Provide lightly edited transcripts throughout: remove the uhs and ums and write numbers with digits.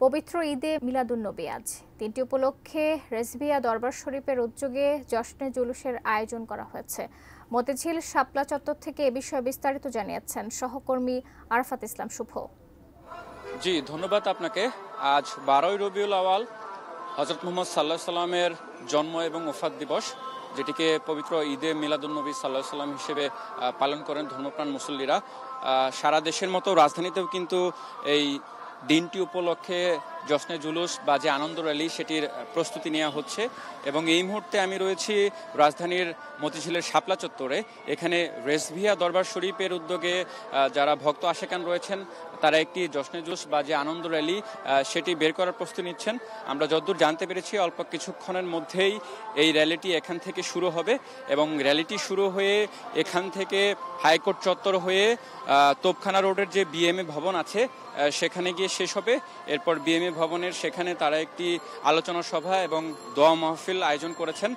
পবিত্র ঈদে মিলাদুন্নবী আজ। দিনটি উপলক্ষে রেজভিয়া দরবার শরীফের উদ্যোগে জশ্নে জুলুসের আয়োজন করা হয়েছে। মতিঝিল শাপলা চত্বর থেকে এ বিষয়ে বিস্তারিত জানিয়েছেন সহকর্মী আরাফাত ইসলাম শুভ। জি, ধন্যবাদ আপনাকে। আজ 12ই রবিউল আওয়াল হযরত মুহাম্মদ সাল্লাল্লাহু আলাইহি সাল্লামের জন্ম এবং ওফাত দিবস, যেটিকে পবিত্র ঈদে মিলাদুন্নবী সাল্লাল্লাহু আলাইহি সাল্লাম হিসেবে পালন করেন ধর্মপ্রাণ মুসল্লিরা। সারা দেশের মতো রাজধানীতেও কিন্তু এই দিনটি উপলক্ষে জশ্নে জুলুস বা যে আনন্দ র্যালি সেটির প্রস্তুতি নেওয়া হচ্ছে। এবং এই মুহূর্তে আমি রয়েছি রাজধানীর মতিঝিলের শাপলা চত্বরে। এখানে রেজভিয়া দরবার শরীফের উদ্যোগে যারা ভক্ত আশেকান রয়েছেন তারা একটি জশ্নে জুলুস বা যে আনন্দ র্যালি সেটি বের করার প্রস্তুতি নিচ্ছেন। আমরা যতদূর জানতে পেরেছি অল্প কিছুক্ষণের মধ্যেই এই র্যালিটি এখান থেকে শুরু হবে এবং র্যালিটি শুরু হয়ে এখান থেকে হাইকোর্ট চত্বর হয়ে তোপখানা রোডের যে বিএমএ ভবন আছে সেখানে গিয়ে শেষ হবে। এরপর বিএমএ ভবনের সেখানে তারা একটি আলোচনা সভা এবং দোয়া মাহফিল আয়োজন করেছেন।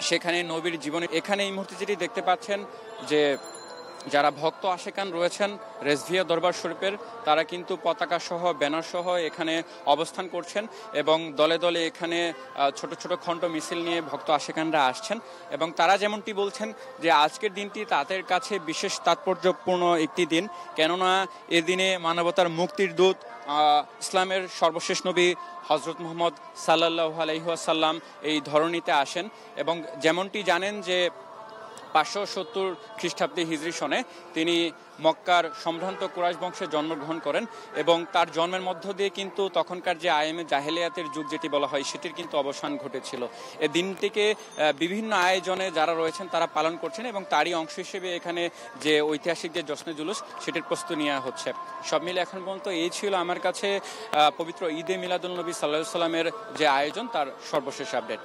সেখানে নবীর জীবনে এখানে এই মুহূর্তে যেটি দেখতে পাচ্ছেন যে যারা ভক্ত আশেকান রয়েছেন রেজভিয়া দরবার শরীফের, তারা কিন্তু পতাকা সহ ব্যানার সহ এখানে অবস্থান করছেন এবং দলে দলে এখানে ছোট ছোট খণ্ড মিছিল নিয়ে ভক্ত আশেকানরা আসছেন। এবং তারা যেমনটি বলছেন যে আজকের দিনটি তাদের কাছে বিশেষ তাৎপর্যপূর্ণ একটি দিন, কেননা এদিনে মানবতার মুক্তির দূত ইসলামের সর্বশেষ নবী হযরত মুহাম্মদ সাল্লাল্লাহু আলাইহি ওয়াসাল্লাম এই ধরণীতে আসেন। এবং যেমনটি জানেন যে 570 খ্রিস্টাব্দে হিজরি সনে তিনি মক্কার সম্ভ্রান্ত কুরাইশ বংশে জন্মগ্রহণ করেন এবং তার জন্মের মধ্য দিয়ে কিন্তু তখনকার যে আইএমএ জাহেলিয়াতের যুগ যেটি বলা হয় সেটির কিন্তু অবসান ঘটেছিল। এই দিনটিকে বিভিন্ন আয়োজনে যারা রয়েছেন তারা পালন করছেন এবং তারই অংশ হিসেবে এখানে যে ঐতিহাসিক যে জশ্নে জুলুস সেটির প্রস্তুতি নেওয়া হচ্ছে। সব মিলে এখন পর্যন্ত এই ছিল আমার কাছে পবিত্র ঈদে মিলাদুন্নবী সাল্লাল্লাহু আলাইহি সাল্লামের যে আয়োজন তার সর্বশেষ আপডেট।